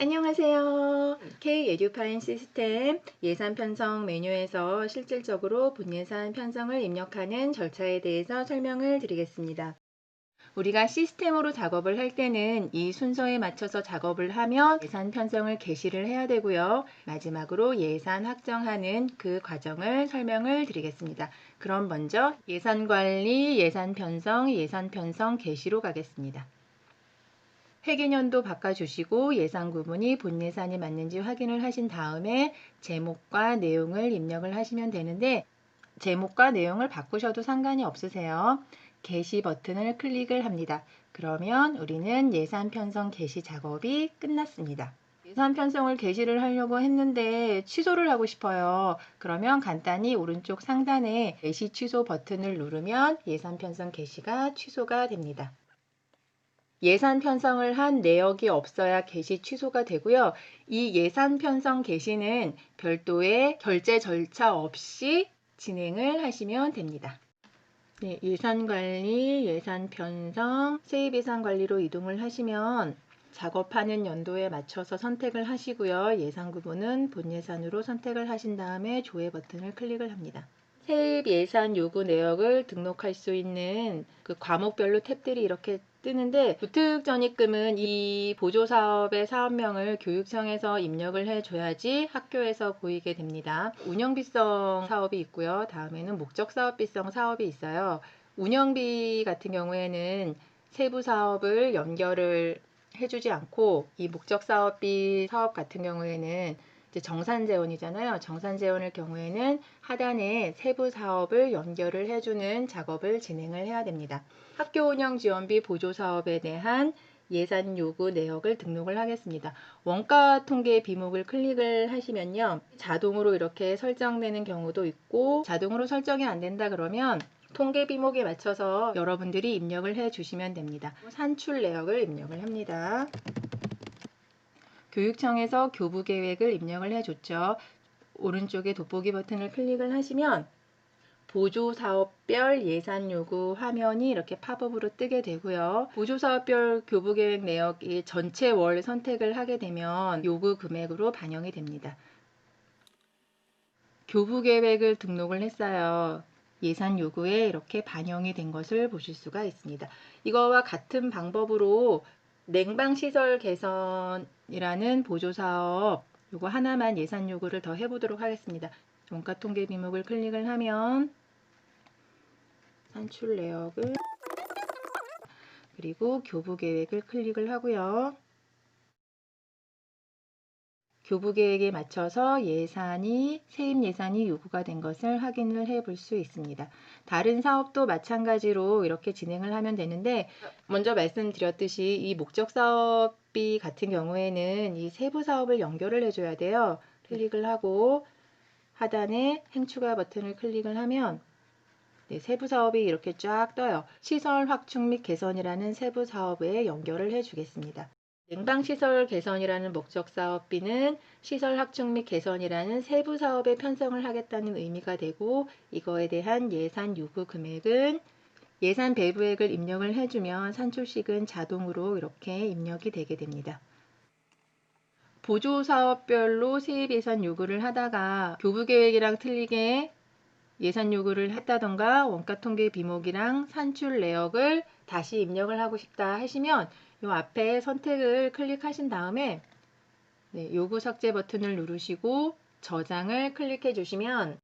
안녕하세요. K-에듀파인 시스템 예산 편성 메뉴에서 실질적으로 분예산 편성을 입력하는 절차에 대해서 설명을 드리겠습니다. 우리가 시스템으로 작업을 할 때는 이 순서에 맞춰서 작업을 하면 예산 편성을 개시를 해야 되고요. 마지막으로 예산 확정하는 그 과정을 설명을 드리겠습니다. 그럼 먼저 예산 관리, 예산 편성 개시로 가겠습니다. 회계년도 바꿔주시고 예산 구분이 본 예산이 맞는지 확인을 하신 다음에 제목과 내용을 입력을 하시면 되는데 제목과 내용을 바꾸셔도 상관이 없으세요. 개시 버튼을 클릭을 합니다. 그러면 우리는 예산 편성 개시 작업이 끝났습니다. 예산 편성을 개시를 하려고 했는데 취소를 하고 싶어요. 그러면 간단히 오른쪽 상단에 개시 취소 버튼을 누르면 예산 편성 개시가 취소가 됩니다. 예산 편성을 한 내역이 없어야 개시 취소가 되고요. 이 예산 편성 개시는 별도의 결제 절차 없이 진행을 하시면 됩니다. 네, 예산 관리, 예산 편성, 세입 예산 관리로 이동을 하시면 작업하는 연도에 맞춰서 선택을 하시고요. 예산 구분은 본 예산으로 선택을 하신 다음에 조회 버튼을 클릭을 합니다. 세입 예산 요구 내역을 등록할 수 있는 그 과목별로 탭들이 이렇게 뜨는데 부특전입금은 이 보조사업의 사업명을 교육청에서 입력을 해줘야지 학교에서 보이게 됩니다. 운영비성 사업이 있고요. 다음에는 목적사업비성 사업이 있어요. 운영비 같은 경우에는 세부 사업을 연결을 해주지 않고 이 목적사업비 사업 같은 경우에는 이제 정산재원이잖아요. 정산재원의 경우에는 하단에 세부 사업을 연결을 해주는 작업을 진행을 해야 됩니다. 학교 운영 지원비 보조 사업에 대한 예산 요구 내역을 등록을 하겠습니다. 원가 통계 비목을 클릭을 하시면요. 자동으로 이렇게 설정되는 경우도 있고 자동으로 설정이 안 된다 그러면 통계 비목에 맞춰서 여러분들이 입력을 해 주시면 됩니다. 산출 내역을 입력을 합니다. 교육청에서 교부 계획을 입력을 해줬죠. 오른쪽에 돋보기 버튼을 클릭을 하시면 보조사업별 예산 요구 화면이 이렇게 팝업으로 뜨게 되고요. 보조사업별 교부계획 내역이 전체 월 선택을 하게 되면 요구 금액으로 반영이 됩니다. 교부계획을 등록을 했어요. 예산 요구에 이렇게 반영이 된 것을 보실 수가 있습니다. 이거와 같은 방법으로 냉방시설 개선이라는 보조사업 요거 하나만 예산 요구를 더 해보도록 하겠습니다. 원가 통계 비목을 클릭을 하면 산출 내역을 그리고 교부 계획을 클릭을 하고요. 교부 계획에 맞춰서 세입 예산이 요구가 된 것을 확인을 해 볼 수 있습니다. 다른 사업도 마찬가지로 이렇게 진행을 하면 되는데 먼저 말씀드렸듯이 이 목적 사업비 같은 경우에는 이 세부 사업을 연결을 해줘야 돼요. 클릭을 하고 하단에 행추가 버튼을 클릭을 하면 네, 세부 사업이 이렇게 쫙 떠요. 시설 확충 및 개선이라는 세부 사업에 연결을 해주겠습니다. 냉방시설 개선이라는 목적 사업비는 시설 확충 및 개선이라는 세부 사업에 편성을 하겠다는 의미가 되고 이거에 대한 예산 요구 금액은 예산 배부액을 입력을 해주면 산출식은 자동으로 이렇게 입력이 되게 됩니다. 보조사업별로 세입 예산 요구를 하다가 교부계획이랑 틀리게 예산 요구를 했다던가 원가 통계 비목이랑 산출 내역을 다시 입력을 하고 싶다 하시면 이 앞에 선택을 클릭하신 다음에 네, 요구 삭제 버튼을 누르시고 저장을 클릭해 주시면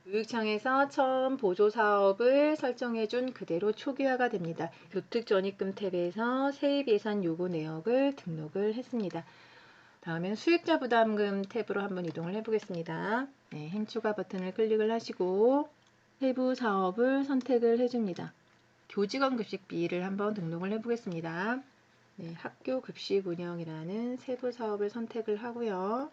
교육청에서 처음 보조 사업을 설정해 준 그대로 초기화가 됩니다. 교특전입금 탭에서 세입 예산 요구 내역을 등록을 했습니다. 다음엔 수익자 부담금 탭으로 한번 이동을 해보겠습니다. 네, 행추가 버튼을 클릭을 하시고 세부 사업을 선택을 해줍니다. 교직원 급식비를 한번 등록을 해보겠습니다. 네, 학교 급식 운영이라는 세부 사업을 선택을 하고요.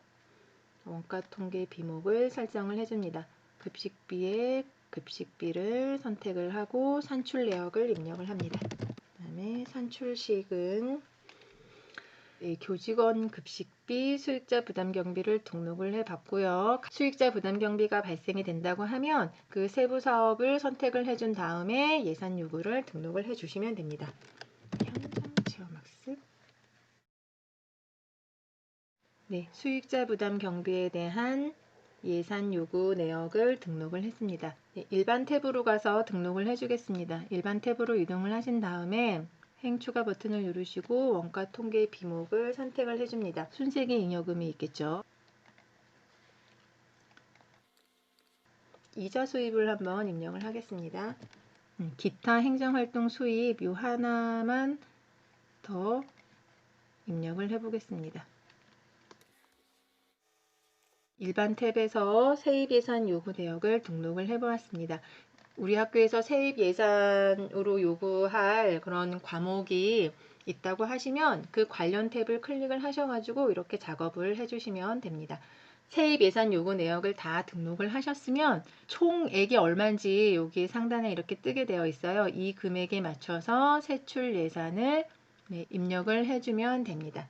원가 통계 비목을 설정을 해줍니다. 급식비에 급식비를 선택을 하고 산출 내역을 입력을 합니다. 그다음에 산출식은 교직원 급식비, 수익자 부담 경비를 등록을 해봤고요. 수익자 부담 경비가 발생이 된다고 하면 그 세부 사업을 선택을 해준 다음에 예산 요구를 등록을 해주시면 됩니다. 현장 체험학습 네, 수익자 부담 경비에 대한 예산 요구 내역을 등록을 했습니다. 네, 일반 탭으로 가서 등록을 해주겠습니다. 일반 탭으로 이동을 하신 다음에 행 추가 버튼을 누르시고 원가 통계 비목을 선택을 해줍니다. 순세기 잉여금이 있겠죠. 이자 수입을 한번 입력을 하겠습니다. 기타 행정활동 수입 요 하나만 더 입력을 해보겠습니다. 일반 탭에서 세입예산 요구 내역을 등록을 해보았습니다. 우리 학교에서 세입 예산으로 요구할 그런 과목이 있다고 하시면 그 관련 탭을 클릭을 하셔가지고 이렇게 작업을 해주시면 됩니다. 세입 예산 요구 내역을 다 등록을 하셨으면 총액이 얼마인지 여기 상단에 이렇게 뜨게 되어 있어요. 이 금액에 맞춰서 세출 예산을 입력을 해주면 됩니다.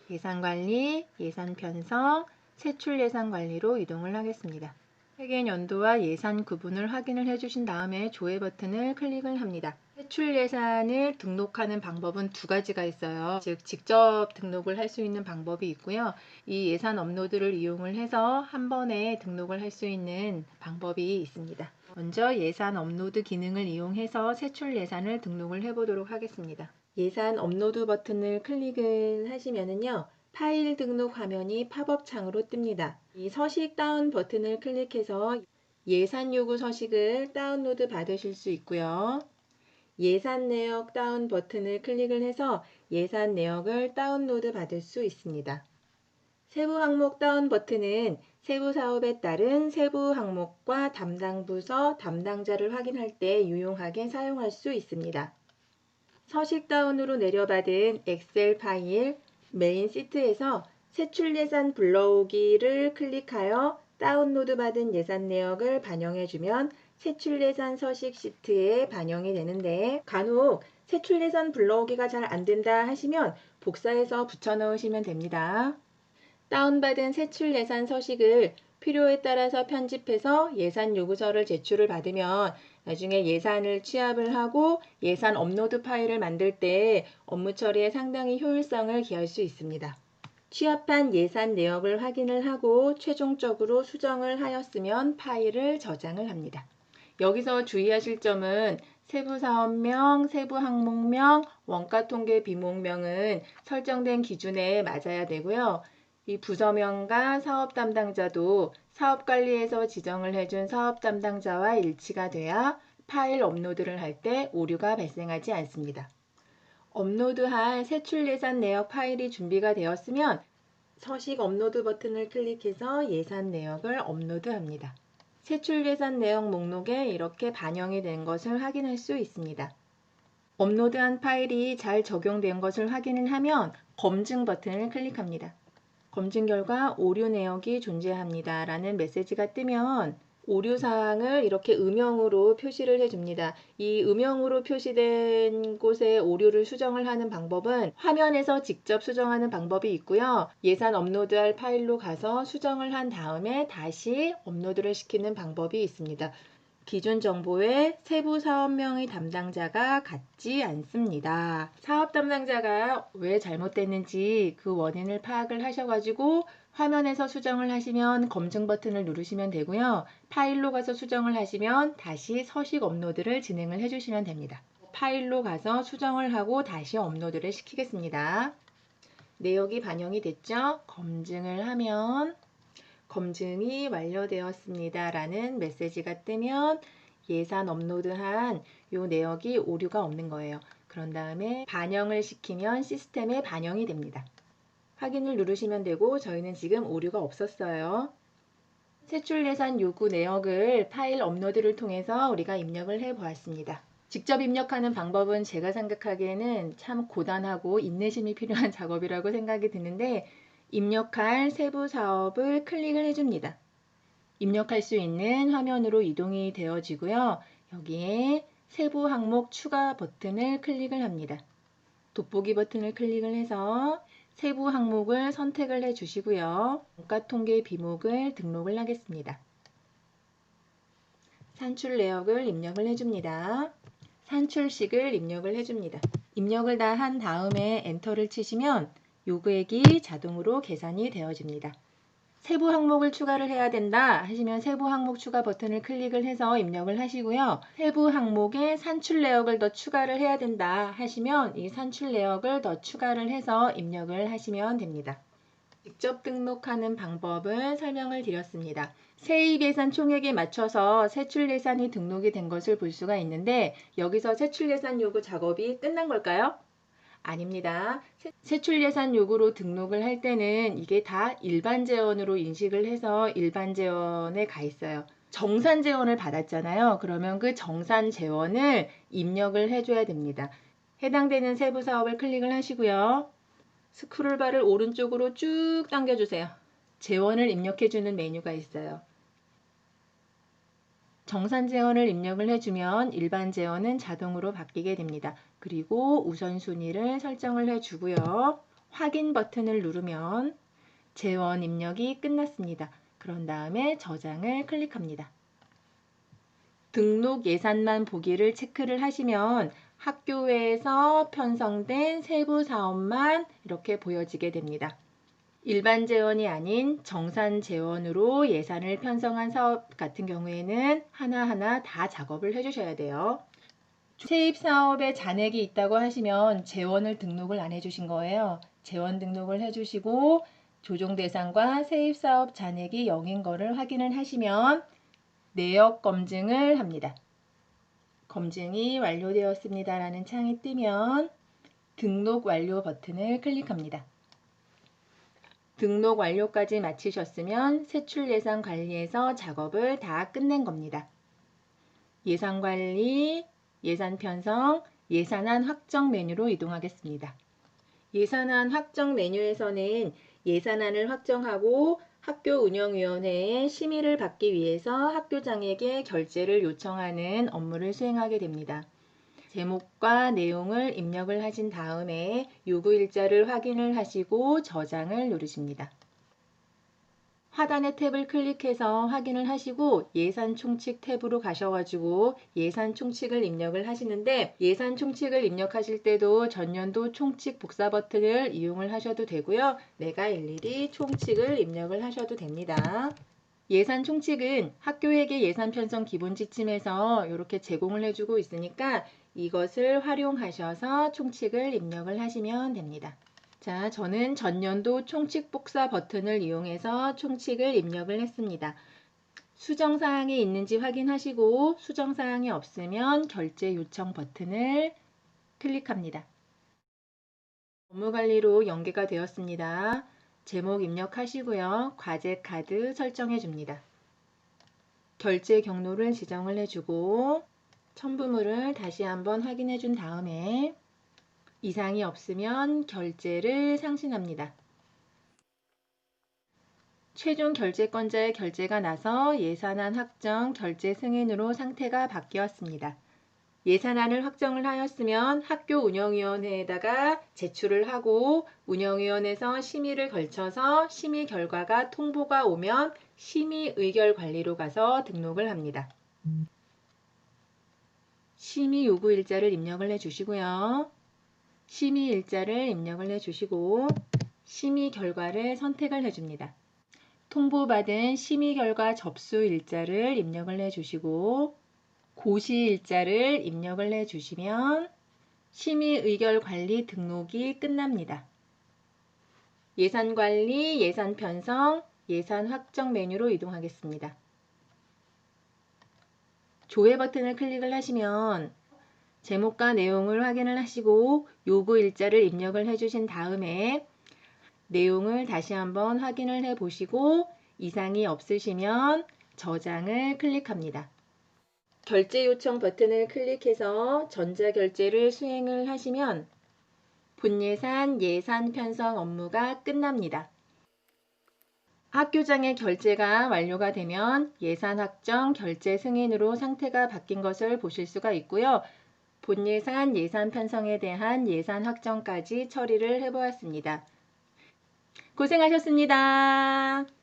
예산관리, 예산 편성, 세출 예산 관리로 이동을 하겠습니다. 회계 연도와 예산 구분을 확인을 해주신 다음에 조회 버튼을 클릭을 합니다. 세출 예산을 등록하는 방법은 두 가지가 있어요. 즉 직접 등록을 할 수 있는 방법이 있고요. 이 예산 업로드를 이용을 해서 한 번에 등록을 할 수 있는 방법이 있습니다. 먼저 예산 업로드 기능을 이용해서 세출 예산을 등록을 해보도록 하겠습니다. 예산 업로드 버튼을 클릭을 하시면은요. 파일 등록 화면이 팝업 창으로 뜹니다. 이 서식 다운 버튼을 클릭해서 예산 요구 서식을 다운로드 받으실 수 있고요. 예산 내역 다운 버튼을 클릭을 해서 예산 내역을 다운로드 받을 수 있습니다. 세부 항목 다운 버튼은 세부 사업에 따른 세부 항목과 담당 부서, 담당자를 확인할 때 유용하게 사용할 수 있습니다. 서식 다운으로 내려받은 엑셀 파일 메인 시트에서 세출 예산 불러오기를 클릭하여 다운로드 받은 예산 내역을 반영해주면 세출 예산 서식 시트에 반영이 되는데 간혹 세출 예산 불러오기가 잘 안된다 하시면 복사해서 붙여 넣으시면 됩니다. 다운받은 세출 예산 서식을 필요에 따라서 편집해서 예산 요구서를 제출을 받으면 나중에 예산을 취합을 하고 예산 업로드 파일을 만들 때 업무 처리에 상당히 효율성을 기할 수 있습니다. 취합한 예산 내역을 확인을 하고 최종적으로 수정을 하였으면 파일을 저장을 합니다. 여기서 주의하실 점은 세부사업명, 세부항목명, 원가통계 비목명은 설정된 기준에 맞아야 되고요. 이 부서명과 사업 담당자도 사업관리에서 지정을 해준 사업 담당자와 일치가 돼야 파일 업로드를 할 때 오류가 발생하지 않습니다. 업로드할 세출 예산 내역 파일이 준비가 되었으면 서식 업로드 버튼을 클릭해서 예산 내역을 업로드합니다. 세출 예산 내역 목록에 이렇게 반영이 된 것을 확인할 수 있습니다. 업로드한 파일이 잘 적용된 것을 확인을 하면 검증 버튼을 클릭합니다. 검증 결과 오류 내역이 존재합니다 라는 메시지가 뜨면 오류사항을 이렇게 음영으로 표시를 해줍니다. 이 음영으로 표시된 곳에 오류를 수정을 하는 방법은 화면에서 직접 수정하는 방법이 있고요. 예산 업로드할 파일로 가서 수정을 한 다음에 다시 업로드를 시키는 방법이 있습니다. 기준 정보에 세부 사업명의 담당자가 같지 않습니다. 사업 담당자가 왜 잘못됐는지 그 원인을 파악을 하셔가지고 화면에서 수정을 하시면 검증 버튼을 누르시면 되고요. 파일로 가서 수정을 하시면 다시 서식 업로드를 진행을 해주시면 됩니다. 파일로 가서 수정을 하고 다시 업로드를 시키겠습니다. 내역이 반영이 됐죠? 검증을 하면 검증이 완료되었습니다 라는 메시지가 뜨면 예산 업로드한 요 내역이 오류가 없는 거예요. 그런 다음에 반영을 시키면 시스템에 반영이 됩니다. 확인을 누르시면 되고 저희는 지금 오류가 없었어요. 세출 예산 요구 내역을 파일 업로드를 통해서 우리가 입력을 해 보았습니다. 직접 입력하는 방법은 제가 생각하기에는 참 고단하고 인내심이 필요한 작업이라고 생각이 드는데 입력할 세부 사업을 클릭을 해줍니다. 입력할 수 있는 화면으로 이동이 되어지고요. 여기에 세부 항목 추가 버튼을 클릭을 합니다. 돋보기 버튼을 클릭을 해서 세부 항목을 선택을 해 주시고요. 원가통계 비목을 등록을 하겠습니다. 산출 내역을 입력을 해줍니다. 산출식을 입력을 해줍니다. 입력을 다 한 다음에 엔터를 치시면 요구액이 자동으로 계산이 되어집니다. 세부 항목을 추가를 해야 된다 하시면 세부 항목 추가 버튼을 클릭을 해서 입력을 하시고요. 세부 항목에 산출 내역을 더 추가를 해야 된다 하시면 이 산출 내역을 더 추가를 해서 입력을 하시면 됩니다. 직접 등록하는 방법을 설명을 드렸습니다. 세입예산 총액에 맞춰서 세출예산이 등록이 된 것을 볼 수가 있는데 여기서 세출예산 요구 작업이 끝난 걸까요? 아닙니다. 세출예산 요구로 등록을 할 때는 이게 다 일반재원으로 인식을 해서 일반재원에 가 있어요. 정산재원을 받았잖아요. 그러면 그 정산재원을 입력을 해줘야 됩니다. 해당되는 세부사업을 클릭을 하시고요. 스크롤바를 오른쪽으로 쭉 당겨주세요. 재원을 입력해주는 메뉴가 있어요. 정산 재원을 입력을 해주면 일반 재원은 자동으로 바뀌게 됩니다. 그리고 우선순위를 설정을 해주고요. 확인 버튼을 누르면 재원 입력이 끝났습니다. 그런 다음에 저장을 클릭합니다. 등록 예산만 보기를 체크를 하시면 학교에서 편성된 세부 사업만 이렇게 보여지게 됩니다. 일반 재원이 아닌 정산 재원으로 예산을 편성한 사업 같은 경우에는 하나하나 다 작업을 해주셔야 돼요. 세입 사업에 잔액이 있다고 하시면 재원을 등록을 안 해주신 거예요. 재원 등록을 해주시고 조정 대상과 세입 사업 잔액이 0인 거를 확인을 하시면 내역 검증을 합니다. 검증이 완료되었습니다 라는 창이 뜨면 등록 완료 버튼을 클릭합니다. 등록 완료까지 마치셨으면 세출예산 관리에서 작업을 다 끝낸 겁니다. 예산관리, 예산편성, 예산안 확정 메뉴로 이동하겠습니다. 예산안 확정 메뉴에서는 예산안을 확정하고 학교운영위원회의 심의를 받기 위해서 학교장에게 결제를 요청하는 업무를 수행하게 됩니다. 제목과 내용을 입력을 하신 다음에 요구일자를 확인을 하시고 저장을 누르십니다. 하단의 탭을 클릭해서 확인을 하시고 예산 총칙 탭으로 가셔가지고 예산 총칙을 입력을 하시는데 예산 총칙을 입력하실 때도 전년도 총칙 복사 버튼을 이용을 하셔도 되고요. 내가 일일이 총칙을 입력을 하셔도 됩니다. 예산 총칙은 학교에게 예산 편성 기본 지침에서 이렇게 제공을 해주고 있으니까 이것을 활용하셔서 총칙을 입력을 하시면 됩니다. 자, 저는 전년도 총칙 복사 버튼을 이용해서 총칙을 입력을 했습니다. 수정사항이 있는지 확인하시고 수정사항이 없으면 결제 요청 버튼을 클릭합니다. 업무관리로 연계가 되었습니다. 제목 입력하시고요. 과제 카드 설정해 줍니다. 결제 경로를 지정을 해주고 첨부물을 다시 한번 확인해 준 다음에 이상이 없으면 결제를 상신합니다. 최종 결제권자의 결제가 나서 예산안 확정 결제 승인으로 상태가 바뀌었습니다. 예산안을 확정을 하였으면 학교 운영위원회에다가 제출을 하고 운영위원회에서 심의를 걸쳐서 심의 결과가 통보가 오면 심의 의결 관리로 가서 등록을 합니다. 심의 요구 일자를 입력을 해주시고요. 심의 일자를 입력을 해주시고 심의 결과를 선택을 해줍니다. 통보받은 심의 결과 접수 일자를 입력을 해주시고 고시 일자를 입력을 해주시면 심의 의결 관리 등록이 끝납니다. 예산 관리, 예산 편성, 예산 확정 메뉴로 이동하겠습니다. 조회 버튼을 클릭을 하시면 제목과 내용을 확인을 하시고 요구 일자를 입력을 해주신 다음에 내용을 다시 한번 확인을 해 보시고 이상이 없으시면 저장을 클릭합니다. 결제 요청 버튼을 클릭해서 전자결제를 수행을 하시면 본예산 예산 편성 업무가 끝납니다. 학교장의 결제가 완료가 되면 예산 확정 결제 승인으로 상태가 바뀐 것을 보실 수가 있고요. 본예산 예산 편성에 대한 예산 확정까지 처리를 해보았습니다. 고생하셨습니다.